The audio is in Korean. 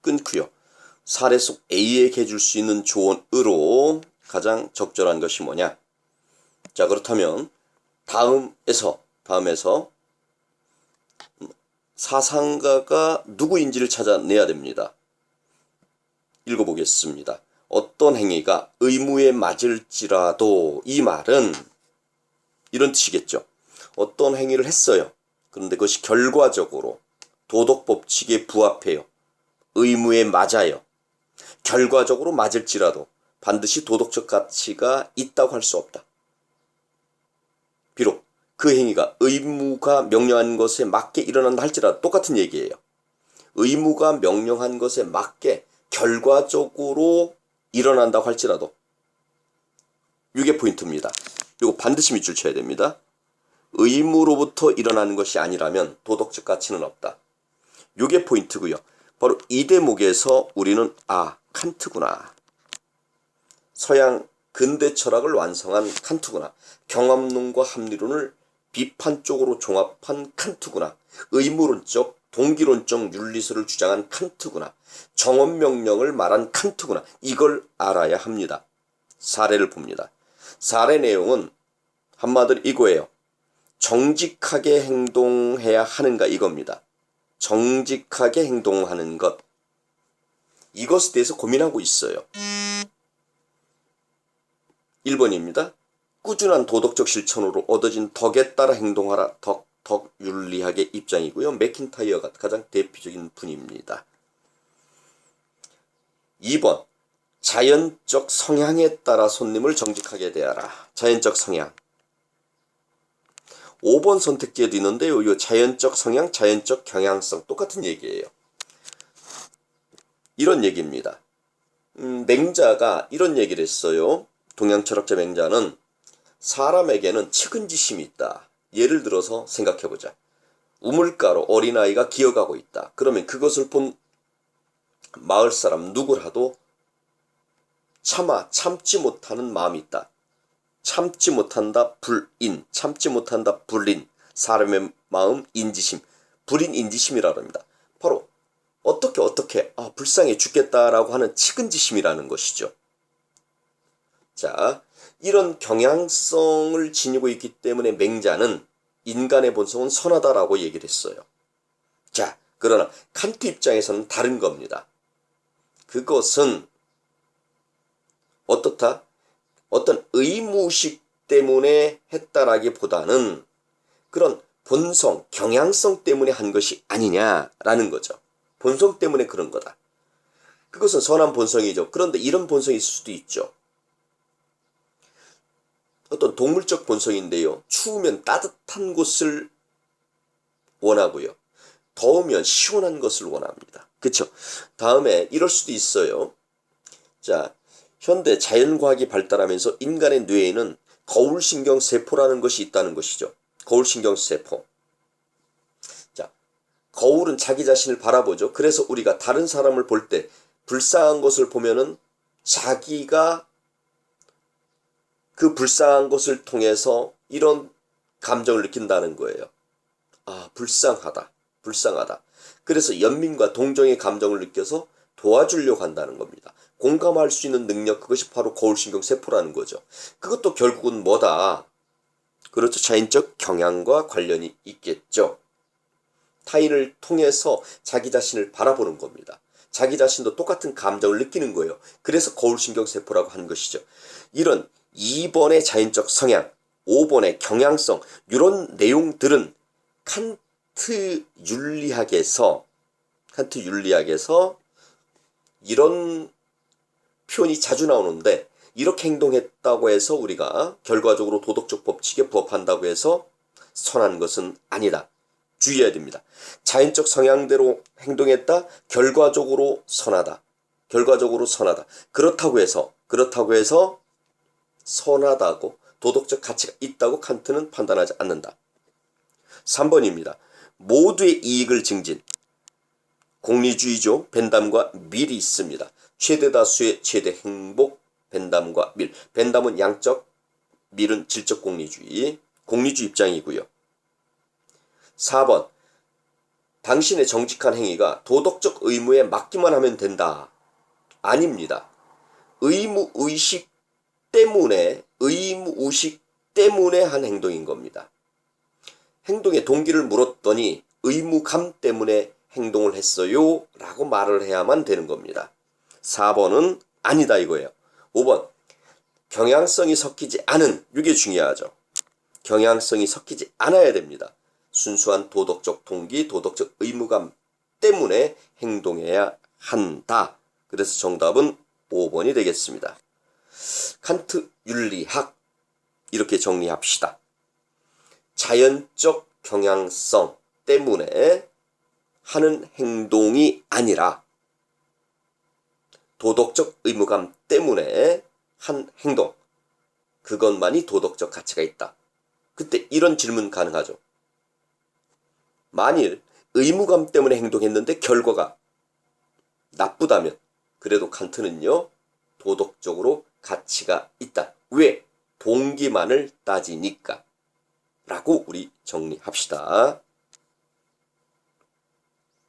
끊고요. 사례 속 A에게 해줄 수 있는 조언으로 가장 적절한 것이 뭐냐? 자, 그렇다면 다음에서 사상가가 누구인지를 찾아내야 됩니다. 읽어보겠습니다. 어떤 행위가 의무에 맞을지라도, 이 말은 이런 뜻이겠죠. 어떤 행위를 했어요. 그런데 그것이 결과적으로 도덕 법칙에 부합해요. 의무에 맞아요. 결과적으로 맞을지라도 반드시 도덕적 가치가 있다고 할 수 없다. 비록 그 행위가 의무가 명령한 것에 맞게 일어난다 할지라도 똑같은 얘기예요. 의무가 명령한 것에 맞게 결과적으로 일어난다고 할지라도, 이게 포인트입니다. 이거 반드시 밑줄 쳐야 됩니다. 의무로부터 일어나는 것이 아니라면 도덕적 가치는 없다. 이게 포인트고요. 바로 이 대목에서 우리는 칸트구나. 서양 근대 철학을 완성한 칸트구나. 경험론과 합리론을 비판적으로 종합한 칸트구나. 의무론적, 동기론적 윤리설을 주장한 칸트구나. 정언명령을 말한 칸트구나. 이걸 알아야 합니다. 사례를 봅니다. 사례 내용은 한마디로 이거예요. 정직하게 행동해야 하는가, 이겁니다. 정직하게 행동하는 것. 이것에 대해서 고민하고 있어요. 1번입니다. 꾸준한 도덕적 실천으로 얻어진 덕에 따라 행동하라. 덕 윤리학의 입장이고요. 맥킨타이어가 가장 대표적인 분입니다. 2번. 자연적 성향에 따라 손님을 정직하게 대하라. 자연적 성향. 5번 선택지에도 있는데요. 이 자연적 성향, 자연적 경향성 똑같은 얘기예요. 이런 얘기입니다. 맹자가 이런 얘기를 했어요. 동양 철학자 맹자는 사람에게는 측은지심이 있다. 예를 들어서 생각해보자. 우물가로 어린아이가 기어가고 있다. 그러면 그것을 본 마을 사람 누구라도 참지 못하는 마음이 있다. 참지 못한다 불인, 참지 못한다 불인, 사람의 마음 인지심, 불인 인지심이라고 합니다. 바로 어떻게 불쌍해 죽겠다라고 하는 측은지심이라는 것이죠. 자, 이런 경향성을 지니고 있기 때문에 맹자는 인간의 본성은 선하다라고 얘기를 했어요. 자, 그러나 칸트 입장에서는 다른 겁니다. 그것은 어떻다? 어떤 의무의식 때문에 했다라기보다는 그런 본성, 경향성 때문에 한 것이 아니냐라는 거죠. 본성 때문에 그런 거다. 그것은 선한 본성이죠. 그런데 이런 본성이 있을 수도 있죠. 어떤 동물적 본성인데요. 추우면 따뜻한 곳을 원하고요. 더우면 시원한 것을 원합니다. 그렇죠? 다음에 이럴 수도 있어요. 자, 현대 자연과학이 발달하면서 인간의 뇌에는 거울신경세포라는 것이 있다는 것이죠. 거울신경세포. 자, 거울은 자기 자신을 바라보죠. 그래서 우리가 다른 사람을 볼 때 불쌍한 것을 보면은 자기가 그 불쌍한 것을 통해서 이런 감정을 느낀다는 거예요. 불쌍하다. 그래서 연민과 동정의 감정을 느껴서 도와주려고 한다는 겁니다. 공감할 수 있는 능력, 그것이 바로 거울신경세포라는 거죠. 그것도 결국은 뭐다? 그렇죠. 자연적 경향과 관련이 있겠죠. 타인을 통해서 자기 자신을 바라보는 겁니다. 자기 자신도 똑같은 감정을 느끼는 거예요. 그래서 거울신경세포라고 하는 것이죠. 이런 2번의 자연적 성향, 5번의 경향성, 이런 내용들은 칸트 윤리학에서 이런 표현이 자주 나오는데, 이렇게 행동했다고 해서 우리가 결과적으로 도덕적 법칙에 부합한다고 해서 선한 것은 아니다. 주의해야 됩니다. 자연적 성향대로 행동했다. 결과적으로 선하다. 그렇다고 해서 선하다고 도덕적 가치가 있다고 칸트는 판단하지 않는다. 3번입니다. 모두의 이익을 증진. 공리주의죠. 벤담과 밀이 있습니다. 최대다수의 최대 행복, 벤담과 밀. 벤담은 양적, 밀은 질적 공리주의 입장이고요. 4번. 당신의 정직한 행위가 도덕적 의무에 맞기만 하면 된다. 아닙니다. 의무의식 때문에 한 행동인 겁니다. 행동의 동기를 물었더니 의무감 때문에 행동을 했어요 라고 말을 해야만 되는 겁니다. 4번은 아니다 이거예요. 5번 경향성이 섞이지 않은, 이게 중요하죠. 경향성이 섞이지 않아야 됩니다. 순수한 도덕적 동기, 도덕적 의무감 때문에 행동해야 한다. 그래서 정답은 5번이 되겠습니다. 칸트 윤리학 이렇게 정리합시다. 자연적 경향성 때문에 하는 행동이 아니라 도덕적 의무감 때문에 한 행동, 그것만이 도덕적 가치가 있다. 그때 이런 질문 가능하죠. 만일 의무감 때문에 행동했는데 결과가 나쁘다면 그래도 칸트는요, 도덕적으로 가치가 있다. 왜? 동기만을 따지니까 라고 우리 정리합시다.